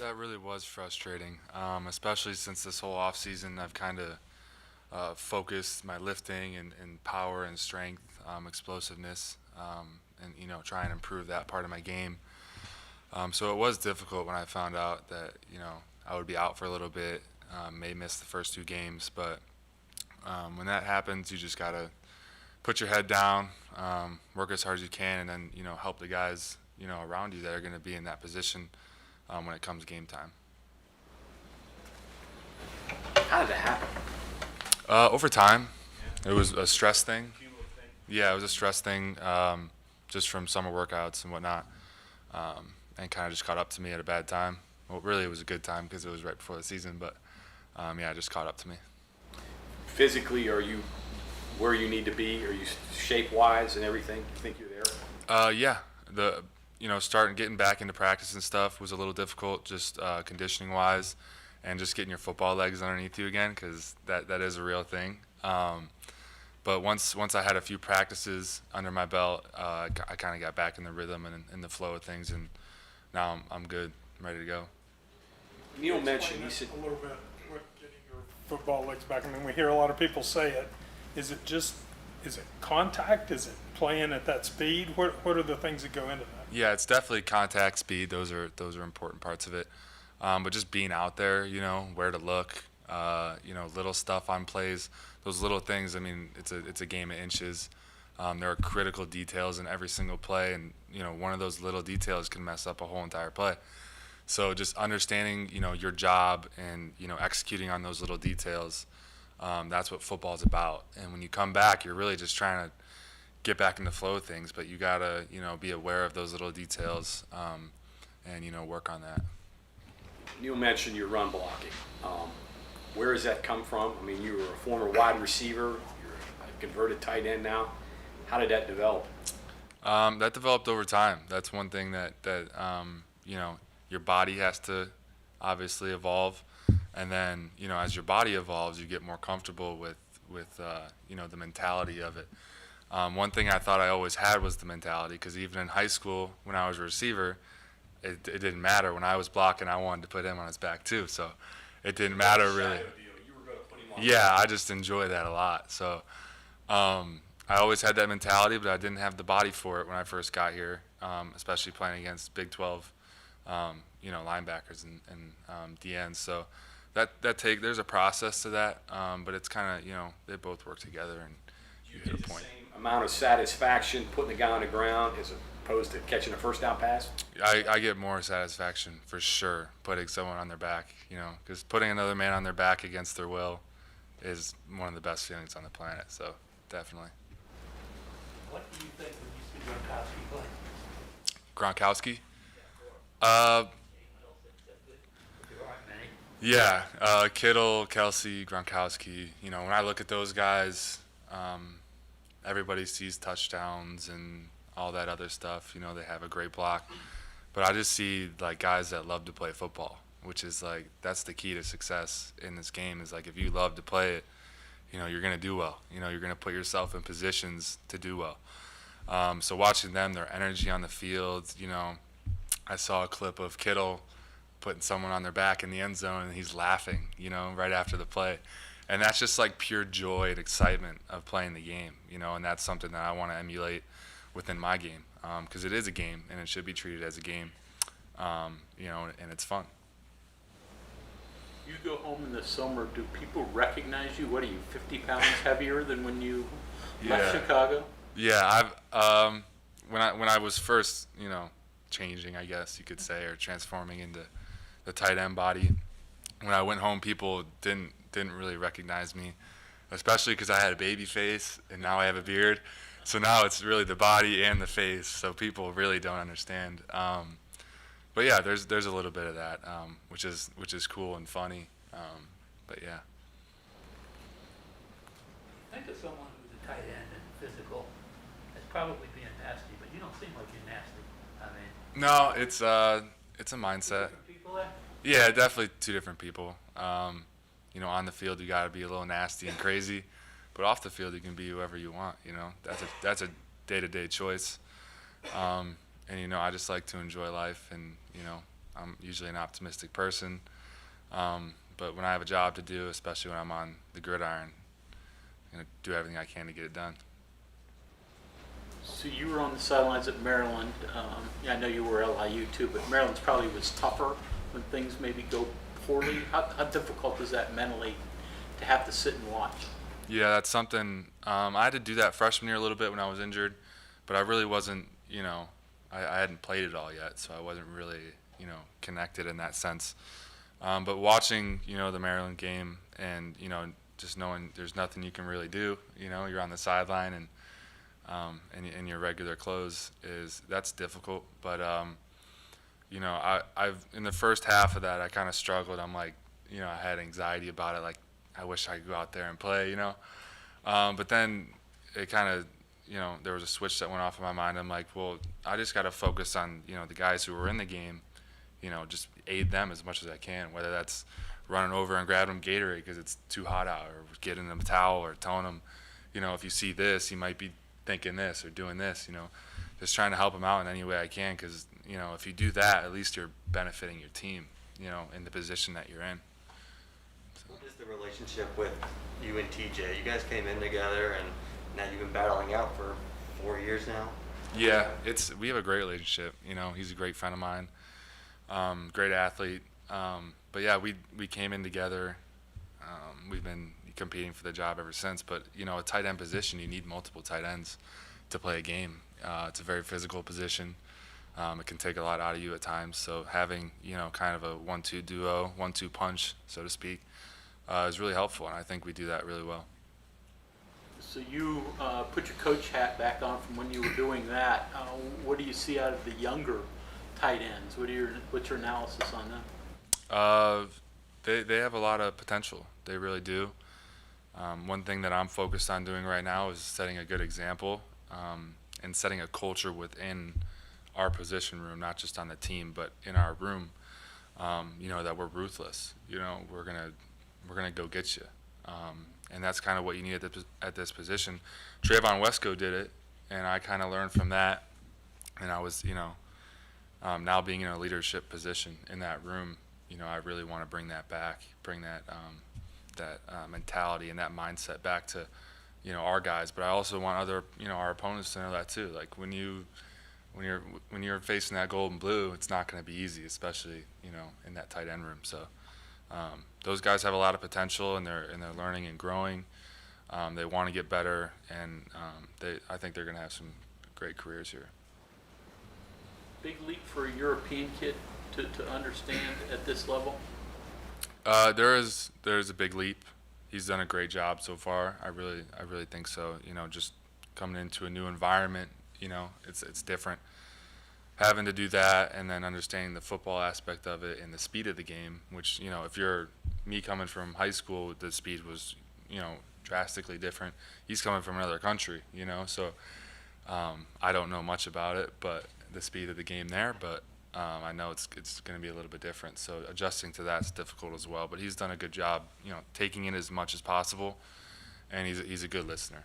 That really was frustrating, especially since this whole off season I've kind of focused my lifting and power and strength, explosiveness, and try and improve that part of my game. So it was difficult when I found out that I would be out for a little bit, may miss the first two games, but when that happens, you just gotta put your head down, work as hard as you can, and then help the guys around you that are going to be in that position when it comes game time. How did that happen? Over time, it was a stress thing. Yeah, it was a stress thing, just from summer workouts and whatnot, and kind of just caught up to me at a bad time. Well, really, it was a good time because it was right before the season, but yeah, it just caught up to me. Physically, are you where you need to be? Are you shape-wise and everything? You think you're there? Yeah, the starting getting back into practice and stuff was a little difficult, just conditioning wise, and just getting your football legs underneath you again, because that is a real thing. But once I had a few practices under my belt, I kind of got back in the rhythm and in the flow of things, and now I'm good, I'm ready to go. Neil mentioned, he said, a little bit with getting your football legs back. I mean, we hear a lot of people say it. Is it contact? Is it playing at that speed? What are the things that go into that? Yeah, it's definitely contact, speed. Those are important parts of it. But just being out there, where to look, little stuff on plays, those little things. I mean, it's a game of inches. There are critical details in every single play, and one of those little details can mess up a whole entire play. So just understanding, your job and executing on those little details. That's what football's about. And when you come back, you're really just trying to get back in the flow of things, but you gotta be aware of those little details, and work on that. Neil mentioned your run blocking. Where does that come from? I mean, you were a former wide receiver. You're a converted tight end now. How did that develop? That developed over time. That's one thing that your body has to obviously evolve, and then as your body evolves, you get more comfortable with the mentality of it. One thing I thought I always had was the mentality, because even in high school when I was a receiver, it didn't matter. When I was blocking, I wanted to put him on his back too, so it didn't matter really. Yeah, I just enjoy that a lot. So I always had that mentality, but I didn't have the body for it when I first got here, especially playing against Big 12, linebackers and DNs. So there's a process to that, but it's kind of they both work together, and you hit a point. Same amount of satisfaction putting the guy on the ground as opposed to catching a first down pass? I get more satisfaction for sure putting someone on their back, because putting another man on their back against their will is one of the best feelings on the planet. So definitely. What do you think when you see Gronkowski? Gronkowski play? There aren't many. Yeah, Kittle, Kelsey, Gronkowski. When I look at those guys, everybody sees touchdowns and all that other stuff. They have a great block. But I just see like guys that love to play football, which is like that's the key to success in this game. Is like if you love to play it, you're gonna do well. You're gonna put yourself in positions to do well. So watching them, their energy on the field. I saw a clip of Kittle putting someone on their back in the end zone, and he's laughing. Right after the play. And that's just like pure joy and excitement of playing the game, and that's something that I want to emulate within my game, because it is a game and it should be treated as a game, and it's fun. You go home in the summer, do people recognize you? What are you, 50 pounds heavier than when you left Chicago? Yeah, when I was first, changing, I guess you could say, or transforming into the tight end body, when I went home, people didn't really recognize me, especially because I had a baby face and now I have a beard. So now it's really the body and the face, so people really don't understand. But yeah, there's a little bit of that, which is cool and funny. But yeah. Think of someone who's a tight end and physical as probably being nasty, but you don't seem like you're nasty. I mean. No, it's a mindset. Different people there? Yeah, definitely two different people. On the field you got to be a little nasty and crazy, but off the field you can be whoever you want. That's a day-to-day choice. And I just like to enjoy life and I'm usually an optimistic person. But when I have a job to do, especially when I'm on the gridiron, I'm going to do everything I can to get it done. So you were on the sidelines at Maryland. Yeah, I know you were LIU too, but Maryland's probably was tougher when things maybe go poorly. How difficult is that mentally to have to sit and watch? Yeah, that's something. I had to do that freshman year a little bit when I was injured, but I really wasn't, I hadn't played it all yet, so I wasn't really, connected in that sense. But watching, the Maryland game and, just knowing there's nothing you can really do, you're on the sideline and in your regular clothes that's difficult. But, I've in the first half of that, I kind of struggled. I'm like, I had anxiety about it. Like, I wish I could go out there and play, But then it kind of, there was a switch that went off in my mind. I'm like, well, I just got to focus on, the guys who were in the game, just aid them as much as I can, whether that's running over and grabbing them Gatorade because it's too hot out, or getting them a towel, or telling them, if you see this, you might be thinking this or doing this, just trying to help them out in any way I can, because, if you do that, at least you're benefiting your team, in the position that you're in. What is the relationship with you and TJ? You guys came in together, and now you've been battling out for 4 years now. Yeah, we have a great relationship. He's a great friend of mine, great athlete. But yeah, we came in together. We've been competing for the job ever since. But a tight end position, you need multiple tight ends to play a game. It's a very physical position. It can take a lot out of you at times. So having kind of a 1-2 duo, 1-2 punch, so to speak, is really helpful, and I think we do that really well. So you put your coach hat back on from when you were doing that. What do you see out of the younger tight ends? What's your analysis on them? They have a lot of potential. They really do. One thing that I'm focused on doing right now is setting a good example, and setting a culture within our position room, not just on the team, but in our room. That we're ruthless. We're gonna go get you. And that's kind of what you need at this position. Trayvon Wesco did it, and I kind of learned from that. And I was, now being in a leadership position in that room, I really want to bring that back, bring that mentality and that mindset back to, our guys. But I also want other, our opponents to know that too. Like when you're facing that gold and blue, it's not going to be easy, especially in that tight end room. So. Those guys have a lot of potential, and they're learning and growing. They want to get better, and I think they're going to have some great careers here. Big leap for a European kid to understand at this level? There's a big leap. He's done a great job so far. I really think so. Just coming into a new environment, it's different. Having to do that, and then understanding the football aspect of it and the speed of the game, which, if you're me coming from high school, the speed was, drastically different. He's coming from another country, so I don't know much about it, but the speed of the game there, but I know it's going to be a little bit different. So adjusting to that's difficult as well, but he's done a good job, taking in as much as possible, and he's a good listener.